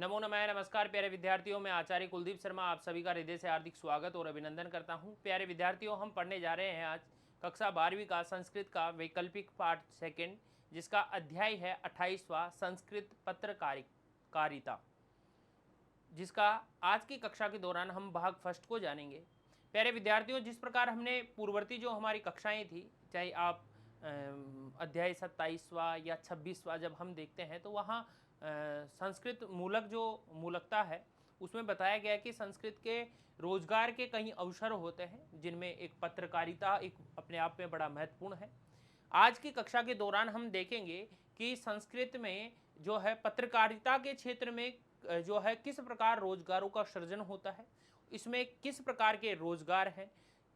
नमो नमः। नमस्कार प्यारे विद्यार्थियों, मैं आचार्य कुलदीप शर्मा आप सभी का हृदय से हार्दिक स्वागत और अभिनंदन करता हूं। प्यारे विद्यार्थियों, हम पढ़ने जा रहे हैं आज कक्षा 12वीं का संस्कृत का वैकल्पिक पाठ सेकंड, जिसका अध्याय है 28वां संस्कृत पत्रकारिता, जिसका आज की कक्षा के दौरान हम भाग फर्स्ट को जानेंगे। प्यारे विद्यार्थियों, जिस प्रकार हमने पूर्ववर्ती जो हमारी कक्षाएं थी, चाहे आप अध्याय 27वां या 26वां जब हम देखते हैं तो वहाँ संस्कृत मूलक जो मूलकता है उसमें बताया गया कि संस्कृत के रोजगार के कई अवसर होते हैं, जिनमें एक पत्रकारिता एक अपने आप में बड़ा महत्वपूर्ण है। आज की कक्षा के दौरान हम देखेंगे कि संस्कृत में जो है पत्रकारिता के क्षेत्र में जो है किस प्रकार रोजगारों का सृजन होता है, इसमें किस प्रकार के रोजगार हैं,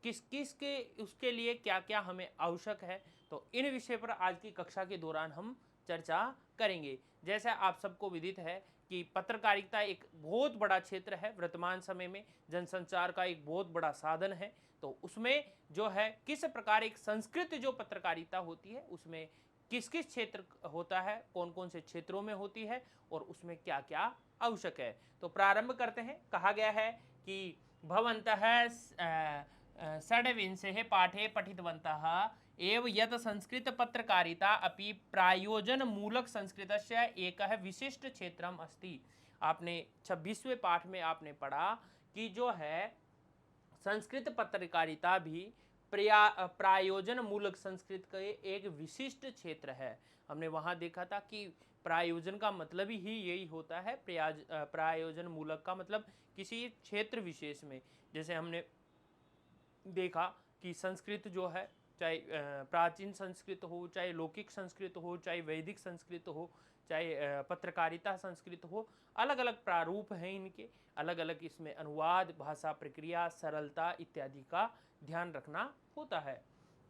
किस किस के उसके लिए क्या क्या हमें आवश्यक है। तो इन विषय पर आज की कक्षा के दौरान हम चर्चा करेंगे। जैसा आप सबको विदित है कि पत्रकारिता एक बहुत बड़ा क्षेत्र है, वर्तमान समय में जनसंचार का एक बहुत बड़ा साधन है। तो उसमें जो है किस प्रकार एक संस्कृत जो पत्रकारिता होती है उसमें किस किस क्षेत्र होता है, कौन कौन से क्षेत्रों में होती है और उसमें क्या क्या आवश्यक है। तो प्रारंभ करते हैं। कहा गया है कि भवन्तः षड्विंशे पाठे पठितवन्तः एव यत संस्कृत पत्रकारिता अपि प्रायोजन मूलक संस्कृतस्य एकः विशिष्ट क्षेत्रम अस्ति। आपने 26वें पाठ में आपने पढ़ा कि जो है संस्कृत पत्रकारिता भी प्रायोजन मूलक संस्कृत का एक विशिष्ट क्षेत्र है। हमने वहाँ देखा था कि प्रायोजन का मतलब ही यही होता है। प्रायोजन मूलक का मतलब किसी क्षेत्र विशेष में, जैसे हमने देखा कि संस्कृत जो है, चाहे प्राचीन संस्कृत हो, चाहे लौकिक संस्कृत हो, चाहे वैदिक संस्कृत हो, चाहे पत्रकारिता संस्कृत हो, अलग अलग प्रारूप हैं इनके, अलग अलग इसमें अनुवाद, भाषा प्रक्रिया, सरलता इत्यादि का ध्यान रखना होता है।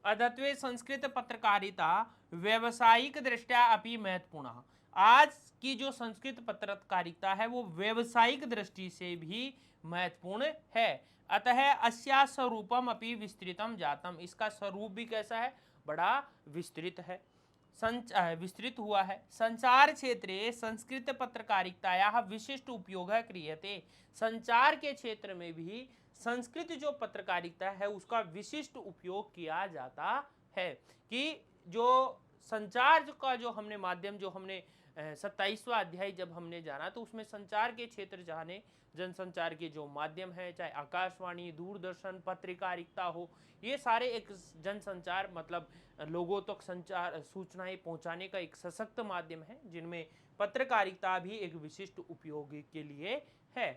अद्यत्वे संस्कृत पत्रकारिता व्यावसायिक दृष्टया अपि महत्वपूर्ण। आज की जो संस्कृत पत्रकारिता है वो व्यावसायिक दृष्टि से भी महत्वपूर्ण है। अतः अस्या स्वरूपम अपि विस्तृतम जातम। इसका स्वरूप भी कैसा है? बड़ा विस्तृत है, विस्तृत हुआ है। संचार क्षेत्रे संस्कृत पत्रकारितायाः विशिष्ट उपयोग क्रियते। संचार के क्षेत्र में भी संस्कृत जो पत्रकारिता है उसका विशिष्ट उपयोग किया जाता है। कि जो संचार का जो हमने माध्यम, जो हमने 27वां अध्याय जब हमने जाना तो उसमें संचार के क्षेत्र जाने, जनसंचार के जो माध्यम है, चाहे आकाशवाणी, दूरदर्शन, पत्रकारिता हो, ये सारे एक जनसंचार मतलब लोगों तक संचार सूचनाएं पहुंचाने का एक सशक्त माध्यम है, जिनमें पत्रकारिता भी एक विशिष्ट उपयोग के लिए है।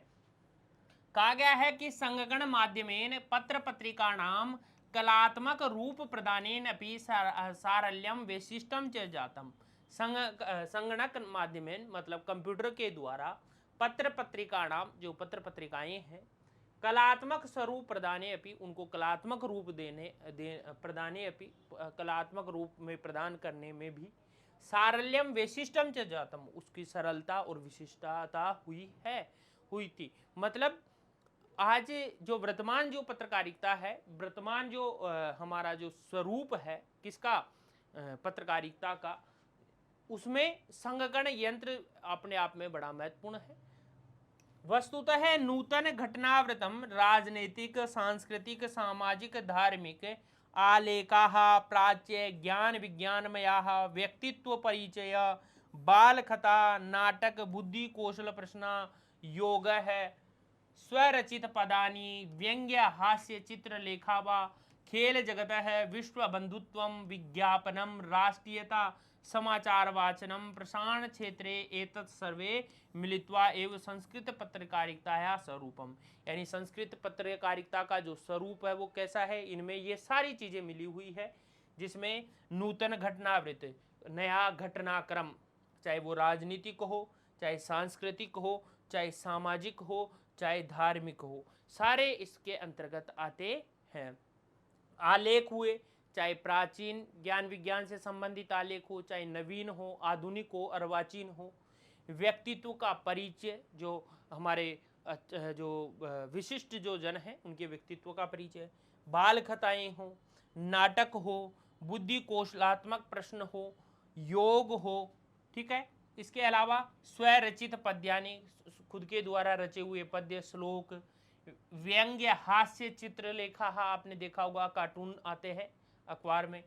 कहा गया है कि संगणक माध्यमेन पत्र पत्रिकाणाम कलात्मक रूप प्रदानेन अपि सारल्यम वैशिष्टम च जातम। संगणक माध्यमेन मतलब कंप्यूटर के द्वारा पत्र पत्रिकाणाम जो पत्र पत्रिकाएं हैं कलात्मक स्वरूप प्रदाने अपि, उनको कलात्मक रूप प्रदाने अपि, कलात्मक रूप में प्रदान करने में भी सारल्यम वैशिष्टम च जातम, उसकी सरलता और विशिष्टता हुई थी। मतलब आज जो वर्तमान जो पत्रकारिता है, वर्तमान जो हमारा जो स्वरूप है किसका, पत्रकारिता का, उसमें संगणक यंत्र अपने आप में बड़ा महत्वपूर्ण है। वस्तुतः नूतन घटनावृतम राजनीतिक, सांस्कृतिक, सामाजिक, धार्मिक आलेखाः, प्राच्य ज्ञान विज्ञानमयाः, व्यक्तित्व परिचय, बाल कथा, नाटक, बुद्धि कौशल प्रश्न, योग है, स्वरचित पदानी, व्यंग्य हास्य चित्र लेखा व खेल जगत है, विश्व बंधुत्व, विज्ञापनम, राष्ट्रीयता, समाचार वाचनम, प्रसारण क्षेत्रे एतत् सर्वे मिलित्वा एवं संस्कृत पत्रकारिता स्वरूपम। यानी संस्कृत पत्रकारिता का जो स्वरूप है वो कैसा है, इनमें ये सारी चीजें मिली हुई है, जिसमें नूतन घटनावृत्त, नया घटनाक्रम, चाहे वो राजनीतिक हो, चाहे सांस्कृतिक हो, चाहे सामाजिक हो, चाहे धार्मिक हो, सारे इसके अंतर्गत आते हैं। आलेख हुए, चाहे प्राचीन ज्ञान विज्ञान से संबंधित आलेख हो, चाहे नवीन हो, आधुनिक हो, अर्वाचीन हो। व्यक्तित्व का परिचय, जो हमारे जो विशिष्ट जो जन हैं उनके व्यक्तित्व का परिचय, बाल कथाएं हो, नाटक हो, बुद्धि कौशलात्मक प्रश्न हो, योग हो, ठीक है। इसके अलावा स्वरचित पद्यानि, खुद के द्वारा रचे हुए पद्य, श्लोक, व्यंग्य, हास्य चित्र लेखा आपने देखा होगा, कार्टून आते हैं अखबार में।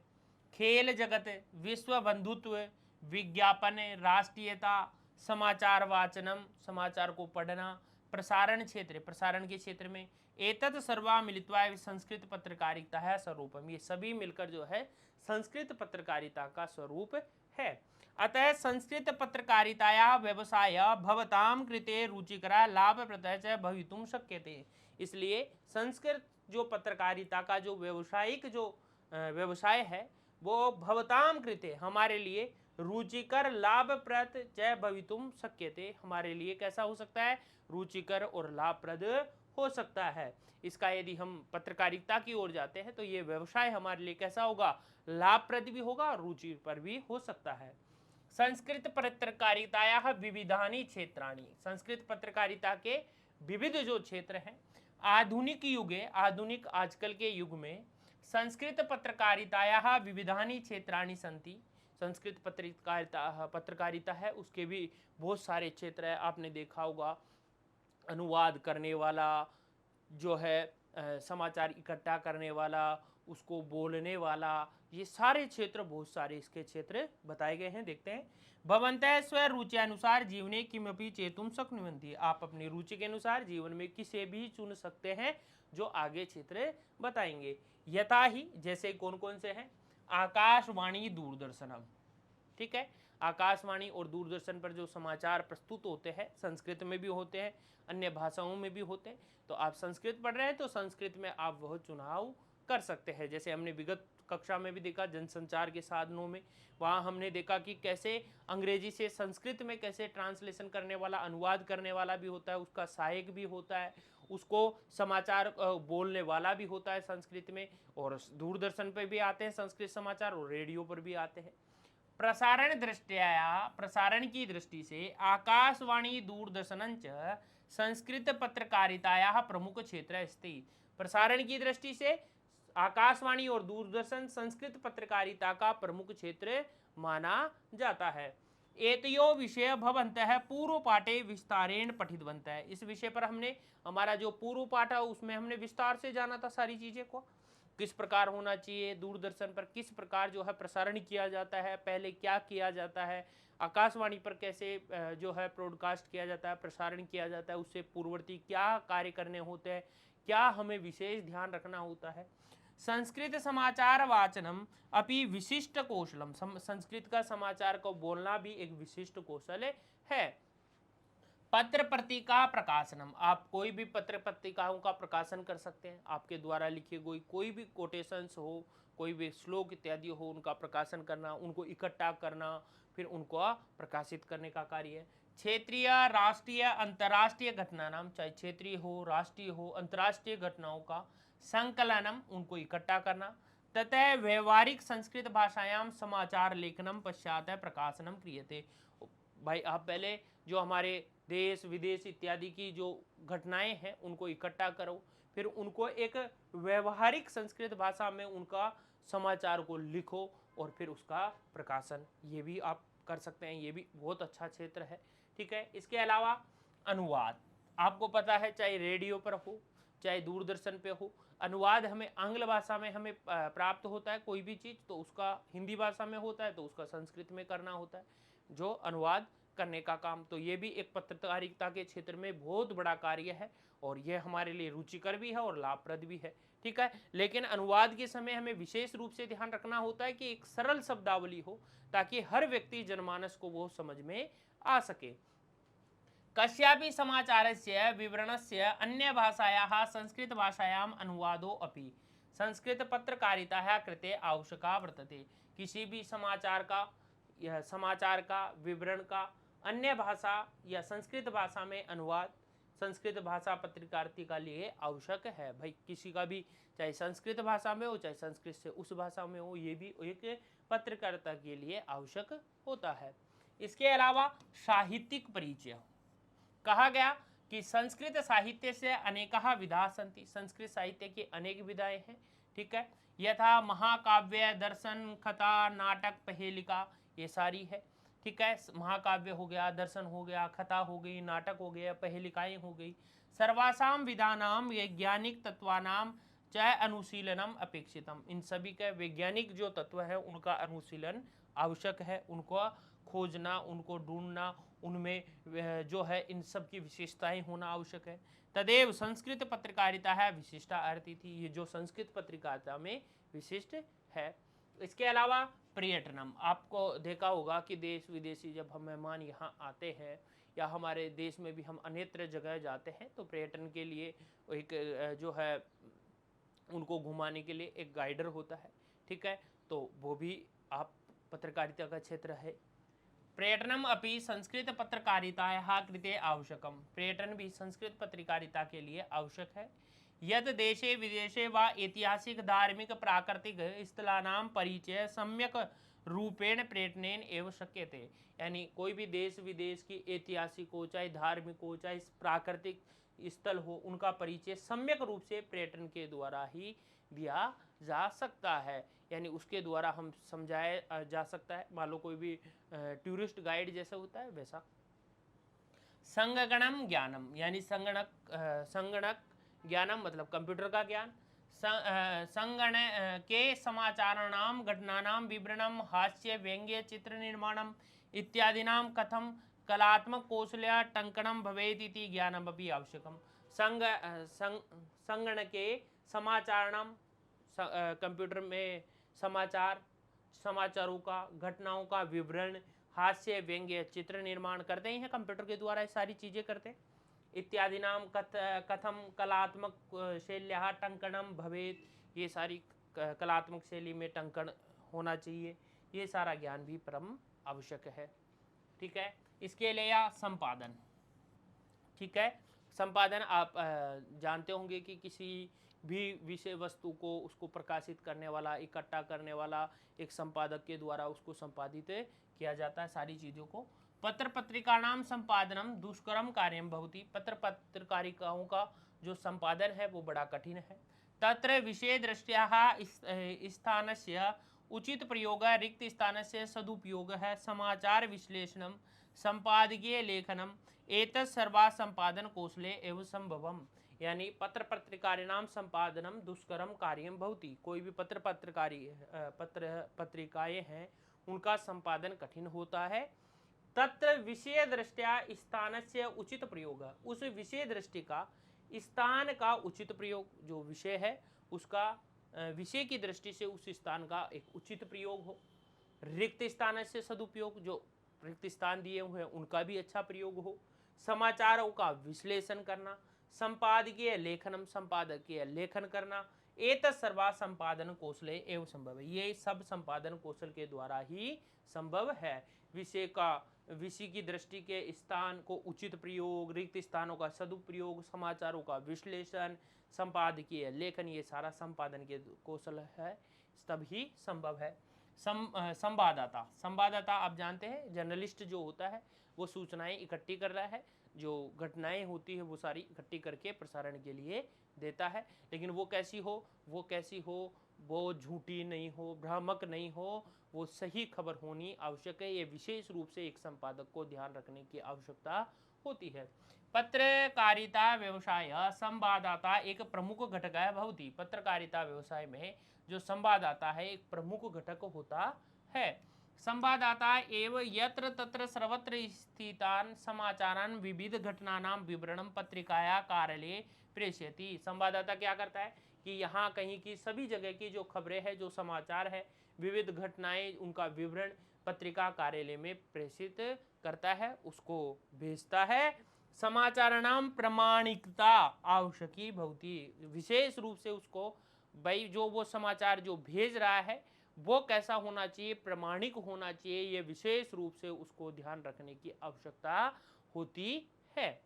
खेल जगत, विश्व बंधुत्व, विज्ञापन, राष्ट्रीयता, समाचार वाचनम, समाचार को पढ़ना, प्रसारण क्षेत्र, प्रसारण के क्षेत्र में, एतत् सर्वा मिलित्वा संस्कृत पत्रकारिता है स्वरूपम, ये सभी मिलकर जो है संस्कृत पत्रकारिता का स्वरूप है। अतः संस्कृत पत्रकारिताया व्यवसाय भवताम कृते रुचिकरा लाभप्रदः च भवितुम शक्यते। इसलिए संस्कृत जो पत्रकारिता का जो व्यावसायिक जो व्यवसाय है वो भवताम कृते हमारे लिए रुचिकर लाभप्रद च भवितुम शक्यते, हमारे लिए कैसा हो सकता है, रुचिकर और लाभप्रद हो सकता है। इसका यदि हम पत्रकारिता की ओर जाते हैं तो ये व्यवसाय हमारे लिए कैसा होगा, लाभप्रद भी होगा और रुचि पर भी हो सकता है। संस्कृत पत्रकारिताया विविधानि क्षेत्राणि, संस्कृत पत्रकारिता के विविध जो क्षेत्र हैं, आधुनिक युगे, आधुनिक आजकल के युग में संस्कृत पत्रकारिताया विविधानि क्षेत्राणि सन्ति, संस्कृत पत्रकारिता है उसके भी बहुत सारे क्षेत्र है। आपने देखा होगा अनुवाद करने वाला जो है, समाचार इकट्ठा करने वाला, उसको बोलने वाला, ये सारे क्षेत्र, बहुत सारे इसके क्षेत्र बताए गए हैं। देखते हैं, भवन्तः स्वरुच्यानुसार जीवने किमपि चेतुम शक्नुवन्ति, आप अपनी रुचि के अनुसार जीवन में किसे भी चुन सकते हैं, जो आगे क्षेत्र बताएंगे। यथा ही, जैसे कौन कौन से हैं, आकाशवाणी, दूरदर्शनम, ठीक है, आकाशवाणी और दूरदर्शन पर जो समाचार प्रस्तुत होते हैं, संस्कृत में भी होते हैं, अन्य भाषाओं में भी होते हैं। तो आप संस्कृत पढ़ रहे हैं तो संस्कृत में आप वह चुनाव कर सकते हैं। जैसे हमने विगत कक्षा में भी देखा जनसंचार के साधनों में, वहाँ हमने देखा कि कैसे अंग्रेजी से संस्कृत में कैसे ट्रांसलेशन करने वाला, अनुवाद करने वाला भी होता है, उसका सहायक भी होता है, उसको समाचार बोलने वाला भी होता है संस्कृत में, और दूरदर्शन पर भी आते हैं संस्कृत समाचार और रेडियो पर भी आते हैं। प्रसारण दृष्टया, प्रसारण की दृष्टि से आकाशवाणी दूरदर्शन च संस्कृत पत्रकारिताया प्रमुख क्षेत्र अस्ति, प्रसारण की दृष्टि से आकाशवाणी और दूरदर्शन संस्कृत पत्रकारिता का प्रमुख क्षेत्र माना जाता है। एतयो विषय भवन्तः पूर्व पाठे विस्तारेण पठितवन्तः, इस विषय पर हमने, हमारा जो पूर्व पाठ है उसमें हमने विस्तार से जाना था सारी चीजें को, किस प्रकार होना चाहिए, दूरदर्शन पर किस प्रकार जो है प्रसारण किया जाता है, पहले क्या किया जाता है, आकाशवाणी पर कैसे जो है ब्रॉडकास्ट किया जाता है, प्रसारण किया जाता है, उससे पूर्ववर्ती क्या कार्य करने होते हैं, क्या हमें विशेष ध्यान रखना होता है। संस्कृत समाचार वाचनम अपि विशिष्ट कौशलम, संस्कृत का समाचार को बोलना भी एक विशिष्ट कौशल है। पत्र पत्रिका प्रकाशनम, आप कोई भी पत्र पत्रिकाओं का प्रकाशन कर सकते हैं, आपके द्वारा लिखे कोई भी कोटेशंस हो, कोई भी श्लोक इत्यादि हो, उनका प्रकाशन करना, उनको इकट्ठा करना, फिर उनको प्रकाशित करने का कार्य है। क्षेत्रीय, राष्ट्रीय, अंतर्राष्ट्रीय घटना नाम, चाहे क्षेत्रीय हो, राष्ट्रीय हो, अंतर्राष्ट्रीय घटनाओं का संकलनम, उनको इकट्ठा करना, तथा व्यवहारिक संस्कृत भाषायाम समाचार लेखनम पश्चात प्रकाशनम क्रियते। भाई आप पहले जो हमारे देश विदेश इत्यादि की जो घटनाएं हैं उनको इकट्ठा करो, फिर उनको एक व्यवहारिक संस्कृत भाषा में उनका समाचार को लिखो और फिर उसका प्रकाशन, ये भी आप कर सकते हैं, ये भी बहुत अच्छा क्षेत्र है, ठीक है। इसके अलावा अनुवाद, आपको पता है चाहे रेडियो पर हो चाहे दूरदर्शन पे हो, अनुवाद हमें आंग्ल भाषा में हमें प्राप्त होता है, कोई भी चीज़ तो उसका हिंदी भाषा में होता है तो उसका संस्कृत में करना होता है, जो अनुवाद करने का काम, तो ये भी एक पत्रकारिता के क्षेत्र में बहुत बड़ा कार्य है और यह हमारे लिए रुचिकर भी है और लाभप्रद भी है, ठीक है। लेकिन अनुवाद के समय हमें विशेष रूप से ध्यान रखना होता है कि एक सरल शब्दावली हो ताकि हर व्यक्ति जनमानस को वो समझ में आ सके। कस्यापि समाचारस्य विवरणस्य अन्य भाषायाः संस्कृत भाषायाम अनुवादो अपि संस्कृत पत्रकारितायाः कृते आवश्यका वर्तते, किसी भी समाचार का विवरण का अन्य भाषा या संस्कृत भाषा में अनुवाद संस्कृत भाषा पत्रकारिता के लिए आवश्यक है। भाई किसी का भी चाहे संस्कृत भाषा में हो चाहे संस्कृत से उस भाषा में हो, ये भी एक पत्रकारिता के लिए आवश्यक होता है। इसके अलावा साहित्यिक परिचय, कहा गया कि संस्कृत साहित्य से अनेकः विधा सन्ति, संस्कृत साहित्य की अनेक विधाएं हैं, ठीक है। यथा महाकाव्य, दर्शन, कथा, नाटक, पहेलिका, ये सारी है। ठीक है, महाकाव्य हो गया, दर्शन हो गया, कथा हो गई, नाटक हो गया, पहेलिकाएं हो गई। सर्वासाम विधानाम वैज्ञानिक तत्वानाम चाहे अनुशीलनम अपेक्षितम, इन सभी के वैज्ञानिक जो तत्व है उनका अनुशीलन आवश्यक है, उनको खोजना, उनको ढूंढना, उनमें जो है इन सब की विशेषताएं होना आवश्यक है। तदेव संस्कृत पत्रकारिता है विशिष्टा अर्थ थी, ये जो संस्कृत पत्रकारिता में विशिष्ट है। इसके अलावा पर्यटनम, आपको देखा होगा कि देश विदेशी जब हम मेहमान यहाँ आते हैं या हमारे देश में भी हम अन्यत्र जगह जाते हैं तो पर्यटन के लिए एक जो है उनको घुमाने के लिए एक गाइडर होता है, ठीक है, तो वो भी आप पत्रकारिता का क्षेत्र है। पर्यटनम अपि संस्कृत पत्रकारितायाः कृते आवश्यकम, पर्यटन भी संस्कृत पत्रकारिता के लिए आवश्यक है। यद देशे विदेशे वा ऐतिहासिक धार्मिक प्राकृतिक स्थलानां परिचय सम्यक रूपेण पर्यटनेन एव शक्यते, यानी कोई भी देश विदेश की ऐतिहासिक हो, चाहे धार्मिक हो, चाहे प्राकृतिक स्थल हो, उनका परिचय सम्यक रूप से पर्यटन के द्वारा ही दिया जा सकता है, यानी उसके द्वारा हम समझाया जा सकता है। मान लो कोई भी टूरिस्ट गाइड जैसा होता है वैसा। संगणम ज्ञानम, यानी संगणक ज्ञानम मतलब कंप्यूटर का ज्ञान। संगण के समाचाराणाम घटनानाम विवरणम हास्य व्यंग्य चित्र निर्माणम इत्यादिनाम कथम कलात्मक कौशल्या टंकणम भवेत इति ज्ञानम अपि आवश्यकम। संगणके समाचाराणाम, कंप्यूटर में समाचारों का, घटनाओं का विवरण, हास्य व्यंग्य चित्र निर्माण करते ही हैं कंप्यूटर के द्वारा, ये सारी चीज़ें करते हैं। इत्यादि नाम कथम कलात्मक शैल्या टंकणम भवेत, ये सारी कलात्मक शैली में टंकण होना चाहिए, ये सारा ज्ञान भी परम आवश्यक है, ठीक है। इसके लिए या संपादन, ठीक है, संपादन आप जानते होंगे कि किसी भी विषय वस्तु को उसको प्रकाशित करने वाला, इकट्ठा करने वाला एक संपादक के द्वारा उसको संपादित किया जाता है सारी चीज़ों को। पत्र पत्रिकाणाम संपादनम दुष्करम कार्यम भवति, पत्र पत्रिकारिकाओं का जो संपादन है वो बड़ा कठिन है। तत्र विषय दृष्टिया स्थानस्य उचित प्रयोग, रिक्त स्थानस्य सदुपयोग है, समाचार विश्लेषणम संपादकीय लेखनम एतत् सर्वा संपादन कौशले एवं संभवम, यानी पत्र पत्रिकारिणाम संपादनम दुष्करम कार्यम भवति, कोई भी पत्रिकाएं हैं उनका संपादन कठिन होता है। तत्र विषय दृष्टिया स्थानस्य उचित प्रयोग, उस विषय दृष्टि का स्थान का उचित प्रयोग, जो विषय है उसका विषय की दृष्टि से उस स्थान का एक उचित प्रयोग हो। रिक्त स्थान से सदुपयोग, जो रिक्त स्थान दिए हुए हैं उनका भी अच्छा प्रयोग हो। समाचारों का विश्लेषण करना, संपादकीय लेखनम संपादकीय लेखन करना, एतत् सर्वा संपादन कौशले एवं संभव है, ये सब संपादन कौशल के द्वारा ही संभव है। विषय की दृष्टि के स्थान को उचित प्रयोग, रिक्त स्थानों का सदुपयोग, समाचारों का विश्लेषण, संपादकीय लेखन, ये सारा संपादन के कौशल है, तभी संभव है। संवाददाता, संवाददाता आप जानते हैं जर्नलिस्ट जो होता है वो सूचनाएं इकट्ठी कर रहा है, जो घटनाएं होती है वो सारी इकट्ठी करके प्रसारण के लिए देता है, लेकिन वो कैसी हो, वो झूठी नहीं हो, भ्रामक नहीं हो, वो सही खबर होनी आवश्यक है, ये विशेष रूप से एक संपादक को ध्यान रखने की आवश्यकता होती है। पत्रकारिता व्यवसाय संवाददाता एक प्रमुख घटक है भवति, पत्रकारिता व्यवसाय में जो संवाददाता है एक प्रमुख घटक होता है। संवाददाता एव यत्र तत्र सर्वत्र स्थितान समाचारान विविध घटनानां विवरणम पत्रिकाया कार्यालय प्रेषयति, संवाददाता क्या करता है कि यहाँ कहीं की सभी जगह की जो खबरें हैं, जो समाचार है, विविध घटनाएं, उनका विवरण पत्रिका कार्यालय में प्रेषित करता है, उसको भेजता है। समाचाराणाम प्रमाणिकता आवश्यकी भवति, विशेष रूप से उसको भाई जो वो समाचार जो भेज रहा है वो कैसा होना चाहिए, प्रमाणिक होना चाहिए, ये विशेष रूप से उसको ध्यान रखने की आवश्यकता होती है।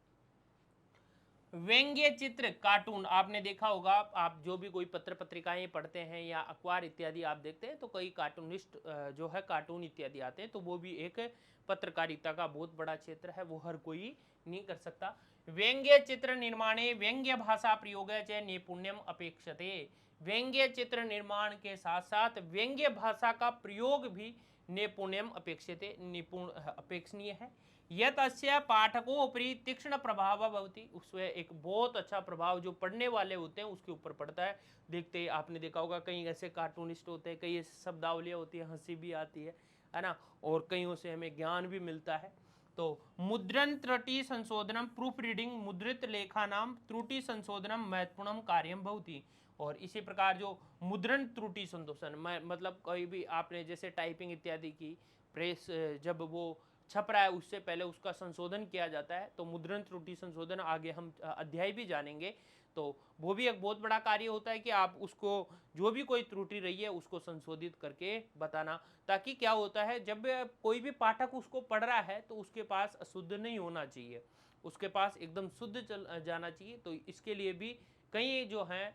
व्यंग्य चित्र, कार्टून, आपने देखा होगा, आप जो भी कोई पत्र पत्रिकाएं पढ़ते हैं या अखबार इत्यादि आप देखते हैं तो कई कार्टूनिस्ट जो है कार्टून इत्यादि आते हैं, तो वो भी एक पत्रकारिता का बहुत बड़ा क्षेत्र है, वो हर कोई नहीं कर सकता। व्यंग्य चित्र निर्माणे व्यंग्य भाषा प्रयोग च नैपुण्यम अपेक्षते, व्यंग्य चित्र निर्माण के साथ साथ व्यंग्य भाषा का प्रयोग भी नैपुण्यम अपेक्षते, निपुण अपेक्षणीय है। यत अस्य पाठकोपरि तीक्ष्ण प्रभाव भवति, उसमें एक बहुत अच्छा प्रभाव जो पढ़ने वाले होते हैं उसके ऊपर पड़ता है। देखते ही आपने देखा होगा कई ऐसे कार्टूनिस्ट होते हैं, कई ऐसी शब्दावलियाँ होती है, हंसी भी आती है ना, और कईयों से हमें ज्ञान भी मिलता है। तो मुद्रण त्रुटि संशोधनम, प्रूफ रीडिंग मुद्रित लेखानाम त्रुटि संशोधनम महत्वपूर्ण कार्यम भवति। और इसी प्रकार जो मुद्रण त्रुटि संशोधन मतलब कोई भी आपने जैसे टाइपिंग इत्यादि की प्रेस, जब वो छप रहा है उससे पहले उसका संशोधन किया जाता है, तो मुद्रण त्रुटि संशोधन आगे हम अध्याय भी जानेंगे। तो वो भी एक बहुत बड़ा कार्य होता है कि आप उसको जो भी कोई त्रुटि रही है उसको संशोधित करके बताना, ताकि क्या होता है जब कोई भी पाठक उसको पढ़ रहा है तो उसके पास अशुद्ध नहीं होना चाहिए, उसके पास एकदम शुद्ध चल जाना चाहिए। तो इसके लिए भी कई जो हैं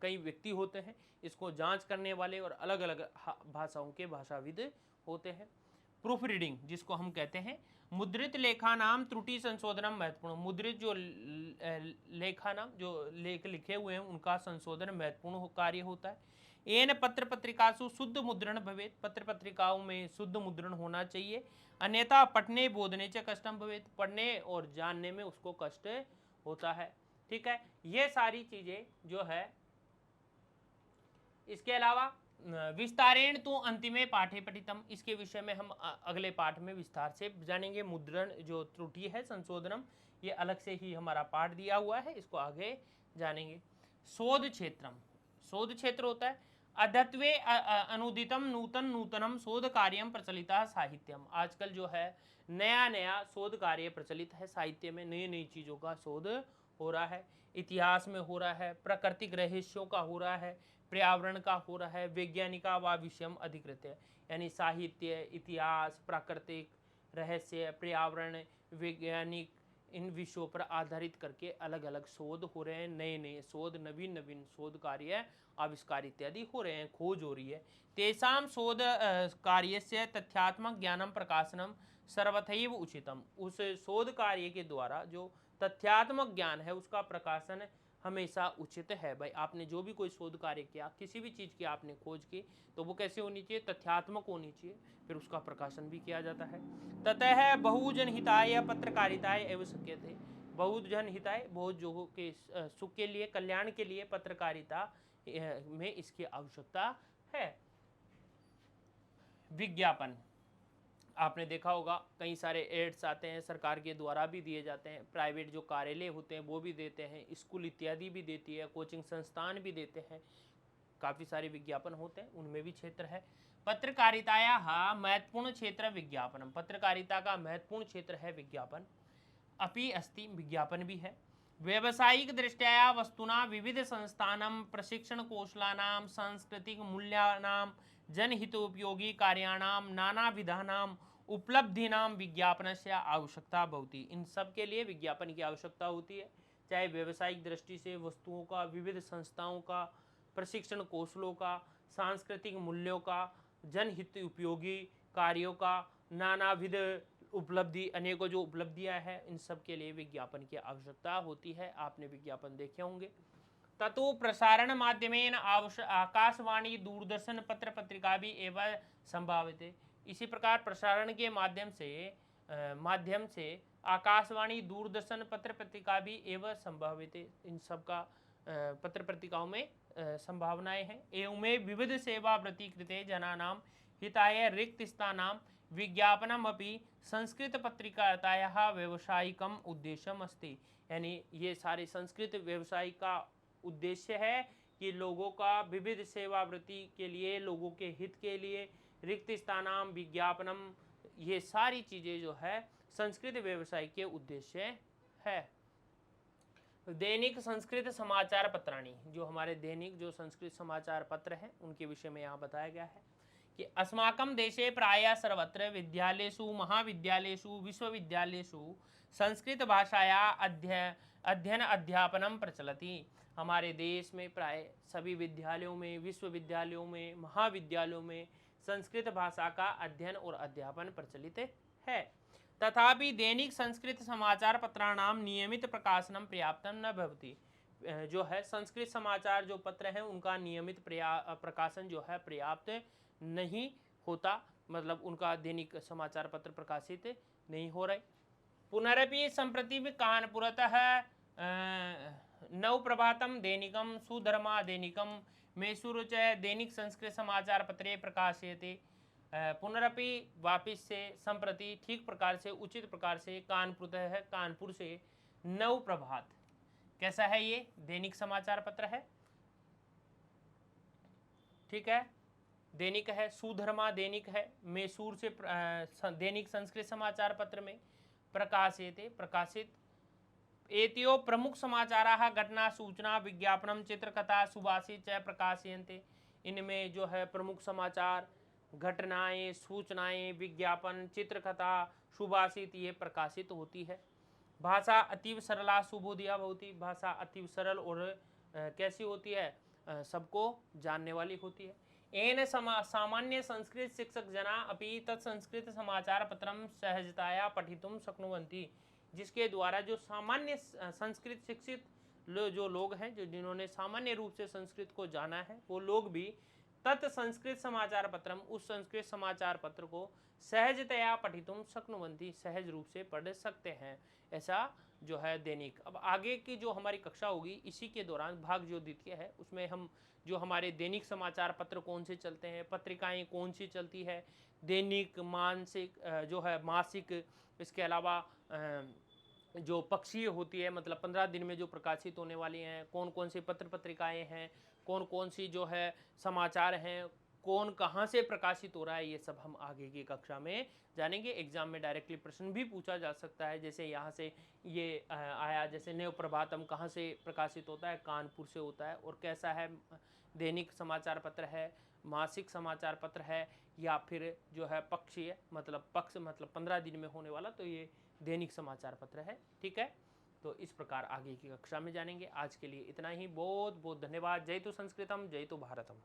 कई व्यक्ति होते हैं इसको जांच करने वाले, और अलग अलग भाषाओं के भाषाविद होते हैं। प्रूफ रीडिंग जिसको हम कहते हैं, मुद्रित लेखा नाम त्रुटि संशोधनम महत्वपूर्ण, मुद्रित जो लेखा नाम जो लेख लिखे हुए हैं उनका संशोधन महत्वपूर्ण कार्य होता है। एन पत्र पत्रिकासु शुद्ध मुद्रण भवेत, पत्र पत्रिकाओं में शुद्ध मुद्रण होना चाहिए। अन्यथा पढ़ने बोधने च कष्टम भवेत, पढ़ने और जानने में उसको कष्ट होता है। ठीक है, ये सारी चीजें जो है। इसके अलावा विस्तारेण तो अंतिमे पाठे पठितम, इसके विषय में हम अगले पाठ में विस्तार से जानेंगे। मुद्रण जो त्रुटि है संशोधनम, ये अलग से ही हमारा पाठ दिया हुआ है, इसको आगे जानेंगे। शोध क्षेत्रम, शोध क्षेत्र होता है अद्यत्वे अनुदितम नूतन नूतनम शोध कार्यम प्रचलिता साहित्यम, आजकल जो है नया नया शोध कार्य प्रचलित है, साहित्य में नई नई चीज़ों का शोध हो रहा है। इतिहास में हो रहा है, प्राकृतिक रहस्यों का हो रहा है, पर्यावरण का हो रहा है, वैज्ञानिका व विषयम अधिकृत है, यानी साहित्य, इतिहास, प्राकृतिक रहस्य, पर्यावरण, वैज्ञानिक, इन विषयों पर आधारित करके अलग अलग शोध हो रहे हैं, नए नए शोध, नवीन नवीन शोध कार्य आविष्कार इत्यादि हो रहे हैं, खोज हो रही है। तेषां शोध कार्य से तथ्यात्मक ज्ञानम प्रकाशनम सर्वथैव उचितम, उस शोध कार्य के द्वारा जो तथ्यात्मक ज्ञान है उसका प्रकाशन हमेशा उचित है। भाई आपने जो भी कोई शोध कार्य किया, किसी भी चीज़ की आपने खोज की, तो वो कैसे होनी चाहिए, तथ्यात्मक होनी चाहिए, फिर उसका प्रकाशन भी किया जाता है। ततः बहुजन हिताय पत्रकारिताय एवं शक्यते, बहुजन हिताय, बहुत जो के सुख के लिए, कल्याण के लिए पत्रकारिता में इसकी आवश्यकता है। विज्ञापन, आपने देखा होगा कई सारे एड्स आते हैं, सरकार के द्वारा भी दिए जाते हैं, प्राइवेट जो कार्यालय होते हैं वो भी देते हैं, स्कूल इत्यादि भी देती है, कोचिंग संस्थान भी देते हैं, काफ़ी सारे विज्ञापन होते हैं, उनमें भी क्षेत्र है। पत्रकारिताया महत्वपूर्ण क्षेत्र विज्ञापनम, पत्रकारिता का महत्वपूर्ण क्षेत्र है विज्ञापन। अपि अस्ति, विज्ञापन भी है। व्यावसायिक दृष्टया वस्तुना विविध संस्थानम प्रशिक्षण कौशलानाम सांस्कृतिक मूल्यानाम जनहितोपयोगी कार्याणाम नानाविधानाम उपलब्धिनाम विज्ञापनस्य आवश्यकता भवति, इन सब के लिए विज्ञापन की आवश्यकता होती है, चाहे व्यावसायिक दृष्टि से वस्तुओं का, विविध संस्थाओं का, प्रशिक्षण कौशलों का, सांस्कृतिक मूल्यों का, जनहित उपयोगी कार्यों का, नानाविध उपलब्धि, अनेकों जो उपलब्धियां हैं, इन सब के लिए विज्ञापन की आवश्यकता होती है। आपने विज्ञापन देखे होंगे। ततो प्रसारण माध्यमेन आकाशवाणी दूरदर्शन पत्र पत्रिका भी एवं संभावित है, इसी प्रकार प्रसारण के माध्यम से आकाशवाणी दूरदर्शन पत्र पत्रिका भी एवं संभावित है, इन सब का पत्र पत्रिकाओं में संभावनाएं हैं। एवं विविध सेवा प्रतिकृते जनानाम हिताय रिक्त स्थानाम विज्ञापनम अपि संस्कृत पत्रिकातायाः व्यवसायिकम उद्देश्यम अस्ति, यानी ये सारे संस्कृत व्यवसाय का उद्देश्य है कि लोगों का विविध सेवावृत्ति के लिए, लोगों के हित के लिए रिक्त स्थानाम विज्ञापनम, ये सारी चीज़ें जो है संस्कृत व्यवसाय के उद्देश्य है। दैनिक संस्कृत समाचार पत्राणी, जो हमारे दैनिक जो संस्कृत समाचार पत्र हैं उनके विषय में यहाँ बताया गया है कि अस्माकं देशे प्रायः सर्वत्र विद्यालयेषु महाविद्यालयेषु विश्वविद्यालयेषु संस्कृत भाषाया अध्ययन अध्यापनम प्रचलति, हमारे देश में प्राय सभी विद्यालयों में, विश्वविद्यालयों में, महाविद्यालयों में संस्कृत भाषा का अध्ययन और अध्यापन प्रचलित है। तथापि दैनिक संस्कृत समाचार पत्राणाम नियमित प्रकाशनम पर्याप्तम न भवति, जो है संस्कृत समाचार जो पत्र हैं उनका नियमित प्रकाशन जो है पर्याप्त नहीं होता, मतलब उनका दैनिक समाचार पत्र प्रकाशित नहीं हो रहे। पुनरपि संप्रति कानपुरतः नवप्रभातम दैनिकम सुधर्मा दैनिकम मैसूर च दैनिक संस्कृत समाचार पत्रे प्रकाश्यते। पुनरपि वापिस से संप्रति ठीक प्रकार से उचित प्रकार से कानपुरतः है, कानपुर से नवप्रभात कैसा है, ये दैनिक समाचार पत्र है, ठीक है, दैनिक है। सुधर्मा दैनिक है, मैसूर से दैनिक संस्कृत समाचार पत्र में प्रकाशित प्रकाशित। एतयो प्रमुख समाचाराः घटना सूचना विज्ञापनम चित्रकथा सुभाषित च प्रकाशयन्ते। इनमें जो है प्रमुख समाचार, घटनाएं, सूचनाएं, विज्ञापन, चित्रकथा, सुभाषित ये प्रकाशित होती है। भाषा अतीव सरला सुबोधिया भवति। भाषा अतीव सरल और कैसी होती है, सबको जानने वाली होती है। एन सामान्य संस्कृत शिक्षक जना अपि तत्संस्कृत समाचार पत्रम सहजताया पठितुम शक्नुवन्ति। जिसके द्वारा जो सामान्य संस्कृत शिक्षित जो लोग हैं, जो जिन्होंने सामान्य रूप से संस्कृत को जाना है, वो लोग भी तत्संस्कृत समाचार पत्रम उस संस्कृत समाचार पत्र को सहजतया पठितुम शक्नुवन्ति सहज रूप से पढ़ सकते हैं। ऐसा जो है दैनिक। अब आगे की जो हमारी कक्षा होगी इसी के दौरान भाग जो द्वितीय है उसमें हम जो हमारे दैनिक समाचार पत्र कौन से चलते हैं, पत्रिकाएं कौन सी चलती है, दैनिक, मानसिक जो है मासिक, इसके अलावा जो पक्षीय होती है, मतलब 15 दिन में जो प्रकाशित होने वाली हैं, कौन कौन सी पत्र पत्रिकाएं हैं, कौन कौन सी जो है समाचार हैं, कौन कहाँ से प्रकाशित हो रहा है, ये सब हम आगे की कक्षा में जानेंगे। एग्जाम में डायरेक्टली प्रश्न भी पूछा जा सकता है, जैसे यहाँ से ये आया, जैसे नव प्रभातम कहाँ से प्रकाशित होता है, कानपुर से होता है, और कैसा है, दैनिक समाचार पत्र है, मासिक समाचार पत्र है, या फिर जो है पक्षीय मतलब पक्ष मतलब 15 दिन में होने वाला, तो ये दैनिक समाचार पत्र है, ठीक है। तो इस प्रकार आगे की कक्षा में जानेंगे। आज के लिए इतना ही, बहुत बहुत धन्यवाद। जय तो संस्कृतम, जय तो भारतम।